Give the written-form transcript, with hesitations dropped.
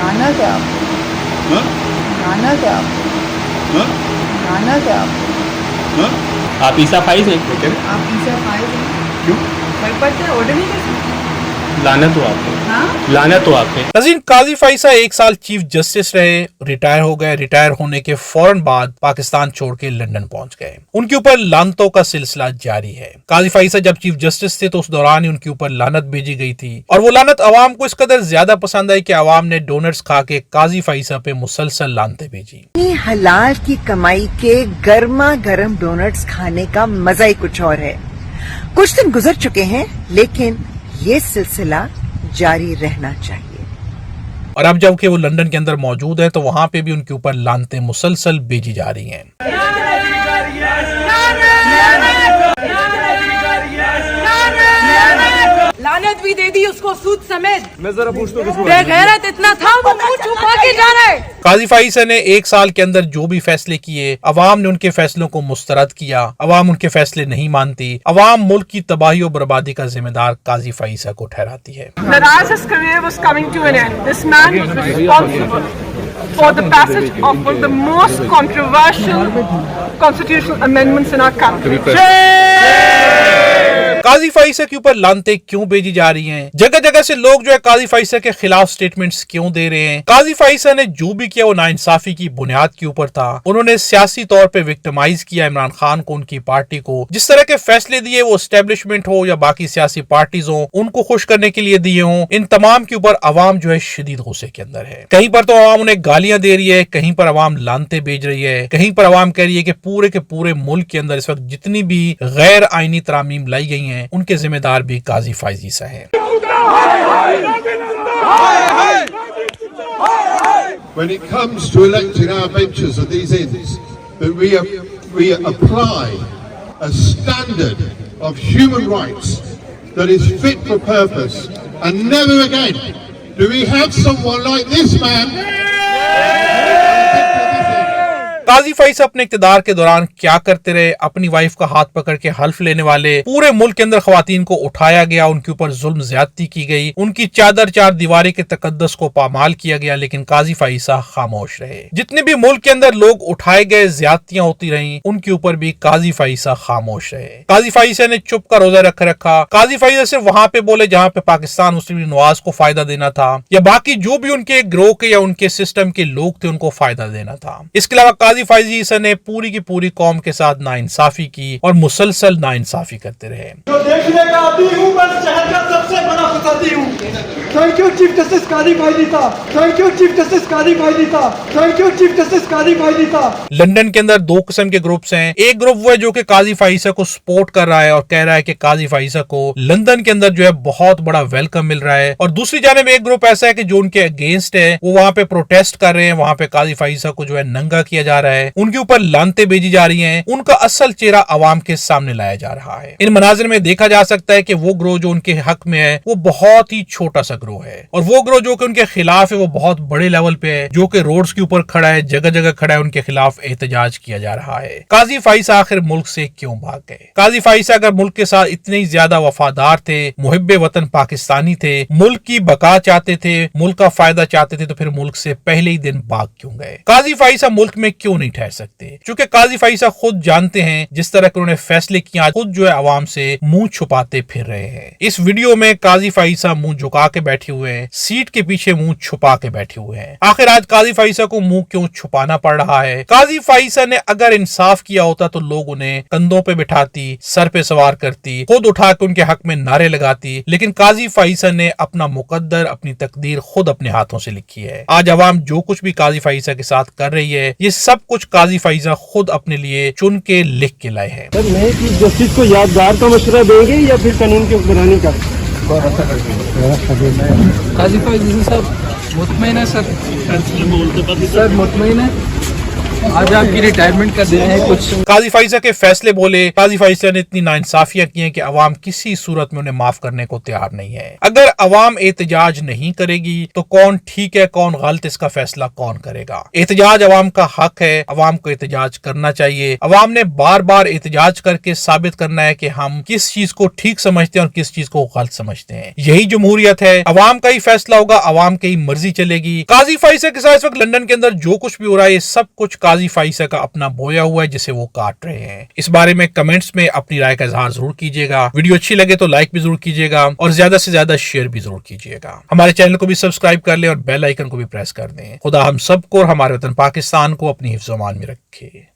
खाना क्या आपको? हाँ? खाना क्या आपको? हाँ? खाना क्या आपको? हाँ? आप ईसा फाइज हैं? आप ईसा फाइज हैं? क्यों? घर पढ़ते हैं, ऑर्डर नहीं कर सकते? लानत हो आप पे, हाँ? लानत हो आप पे। नज़ीर, काजी फाइसा 1 साल चीफ जस्टिस रहे, रिटायर हो गए। रिटायर होने के फौरन बाद पाकिस्तान छोड़ के लंदन पहुंच गए। उनके ऊपर लानतों का सिलसिला जारी है। काजी फाइसा जब चीफ जस्टिस थे तो उस दौरान ही उनके ऊपर लानत भेजी गई थी और वो लानत अवाम को इस कदर ज्यादा पसंद आई कि अवाम ने डोनट्स खा के काजी फाइसा पे मुसलसल लानतें भेजी। हलाल की कमाई के गर्मा गर्म डोनट्स खाने का मजा ही कुछ और है। कुछ दिन गुजर चुके हैं, लेकिन ये सिलसिला जारी रहना चाहिए। और अब जबकि वो लंदन के अंदर मौजूद है तो वहां पे भी उनके ऊपर लानतें मुसलसल भेजी जा रही हैं। लानत भी दे दी उसको सूद समेत। मैं जरा पूछता हूँ, बेगैरत इतना था वो मुंह छुपा के जा रहा है। काजी फाइसा ने 1 साल के अंदर जो भी फैसले किए, अवाम ने उनके फैसलों को मुस्तरद किया। अवाम उनके फैसले नहीं मानती। अवाम मुल्क की तबाही और बर्बादी का जिम्मेदार काजी फाइसा को ठहराती है। Naraz's career was coming to an end. This man was responsible for the passage of one of the most controversial constitutional amendments in our country. काजी फाइसा के ऊपर लानतें क्यों भेजी जा रही हैं? जगह जगह से लोग जो है काजी फाइसा के खिलाफ स्टेटमेंट्स क्यों दे रहे हैं? काजी फाइसा ने जो भी किया वो नाइंसाफी की बुनियाद के ऊपर था। उन्होंने सियासी तौर पे विक्टिमाइज किया इमरान खान को, उनकी पार्टी को। जिस तरह के फैसले दिए वो एस्टेब्लिशमेंट हो या बाकी सियासी पार्टीज हो, उनको खुश करने के लिए दिए हों, इन तमाम के ऊपर अवाम जो है शदीद गुस्से के अंदर है। कहीं पर तो अवाम उन्हें गालियां दे रही है, कहीं पर अवाम लानतें भेज रही है, कहीं पर अवाम कह रही है कि पूरे मुल्क के अंदर इस वक्त जितनी भी गैर आईनी तरामीम लाई गई हैं उनके जिम्मेदार भी काजी फाइसा हैं। When it comes to electing our benches at these inns, that we apply a standard of human rights that is fit for purpose, and never again do we have someone like this man. काजी फाइसा अपने इक़्तिदार के दौरान क्या करते रहे? अपनी wife का हाथ पकड़ के हल्फ लेने वाले पूरे मुल्क के अंदर खवातीन को उठाया गया, उनके ऊपर जुल्म ज्यादती की गई, उनकी चादर चार दीवारी के तकद्दस को पामाल किया गया, लेकिन काजी फाइसा खामोश रहे। जितने भी मुल्क के अंदर लोग उठाए गए, ज्यादतियां होती रही, उनके ऊपर भी काजी फाइसा खामोश रहे। काजी फाइसा ने चुप का रोजा रखा। काजी फाइसा सिर्फ वहां पे बोले जहां पे पाकिस्तान मुस्लिम लीग नवाज को फायदा देना था, या बाकी जो भी उनके ग्रोह के या उनके सिस्टम के लोग थे उनको फायदा देना था। इसके अलावा काजी फाइसा ने पूरी की पूरी कौम के साथ नाइंसाफी की और मुसलसल नाइंसाफी करते रहे। जो देखने का आदी हूँ, मैं शहर का सबसे बड़ा फसादी हूँ। थैंक यू चीफ जस्टिस कादी फाइजी साहब। थैंक यू चीफ जस्टिस कादी फाइजी साहब। थैंक यू चीफ जस्टिस कादी फाइजी साहब। लंदन के अंदर 2 किस्म के ग्रुप्स हैं। एक ग्रुप वो है जो कि काजी फाइसा को सपोर्ट कर रहा है और कह रहा है कि काजी फाइसा को लंदन के अंदर जो है बहुत बड़ा वेलकम मिल रहा है, और दूसरी जानिब एक ग्रुप ऐसा है कि जो उनके अगेंस्ट है, वो वहां पे प्रोटेस्ट कर रहे हैं, वहां पे काजी फाइसा को जो है नंगा किया जा रहा है, उनके ऊपर लानतें भेजी जा रही हैं, उनका असल चेहरा अवाम के सामने लाया जा रहा है। इन मनाजिर में देखा जा सकता है कि वो ग्रोह जो उनके हक में है वो बहुत ही छोटा सा ग्रोह है, और वो ग्रोह जो कि उनके खिलाफ है वो बहुत बड़े लेवल पे है, जो कि रोड्स के ऊपर खड़ा है, जगह जगह खड़ा है, उनके खिलाफ एहतजाज किया जा रहा है। काजी फाइसा आखिर मुल्क से क्यों भाग गए? काजी फाइसा अगर मुल्क के साथ इतने ही ज्यादा वफादार थे, मुहिब्बे वतन पाकिस्तानी थे, मुल्क की बका चाहते थे, मुल्क का फायदा चाहते थे, तो फिर मुल्क से पहले ही दिन भाग क्यों गए? काजी फाइसा मुल्क में क्यों नहीं ठहर सकते? क्योंकि काजी फाइसा खुद जानते हैं जिस तरह के उन्होंने फैसले किए, खुद जो है अवाम से मुंह छुपाते फिर रहे हैं। इस वीडियो में काजी फाइसा मुंह झुका के बैठे हुए हैं, सीट के पीछे मुंह छुपा के बैठे हुए हैं। आखिर आज काजी फाइसा को मुंह क्यों छुपाना पड़ रहा है? काजी फाइसा ने अगर इंसाफ किया होता तो लोग उन्हें कंधों पे बिठाती, सर पे सवार करती, खुद उठा के उनके हक में नारे लगाती, लेकिन काजी फाइसा ने अपना मुकद्दर, अपनी तकदीर खुद अपने हाथों से लिखी है। आज अवाम जो कुछ भी काजी फाइसा के साथ कर रही है, ये सब कुछ काजी फाइसा खुद अपने लिए चुन के लिख के लाए हैं। सर, नए चीफ जस्टिस को यादगार का मशवरा देंगे या फिर कानून की हुक्मरानी का? काजी फाइजी साहब मुतमईन है सर? सर मुतमईन है? आज आपकी रिटायरमेंट कर रहे हैं कुछ काजी फाइजा के फैसले बोले। काजी फाइजा ने इतनी नाइंसाफियां की हैं कि अवाम किसी सूरत में उन्हें माफ करने को तैयार नहीं है। अगर अवाम एहतजाज नहीं करेगी तो कौन ठीक है कौन गलत, इसका फैसला कौन करेगा। एहतजाज अवाम का हक है, अवाम को एहतजाज करना चाहिए। अवाम ने बार बार एहतजाज करके साबित करना है कि हम किस चीज को ठीक समझते हैं और किस चीज को गलत समझते हैं। यही जमहूरियत है। अवाम का ही फैसला होगा, अवाम की मर्जी चलेगी। काजी फाइजा के साथ इस वक्त लंदन के अंदर जो कुछ भी हो रहा है, ये सब कुछ काजी फाइजा का अपना बोया हुआ है जिसे वो काट रहे हैं। इस बारे में कमेंट्स में अपनी राय का इजहार जरूर कीजिएगा। वीडियो अच्छी लगे तो लाइक भी जरूर कीजिएगा और ज्यादा से ज्यादा शेयर भी जरूर कीजिएगा। हमारे चैनल को भी सब्सक्राइब कर ले और बेल आइकन को भी प्रेस कर दें। खुदा हम सबको और हमारे वतन पाकिस्तान को अपनी हिफ्ज़-ओ-अमान में रखे।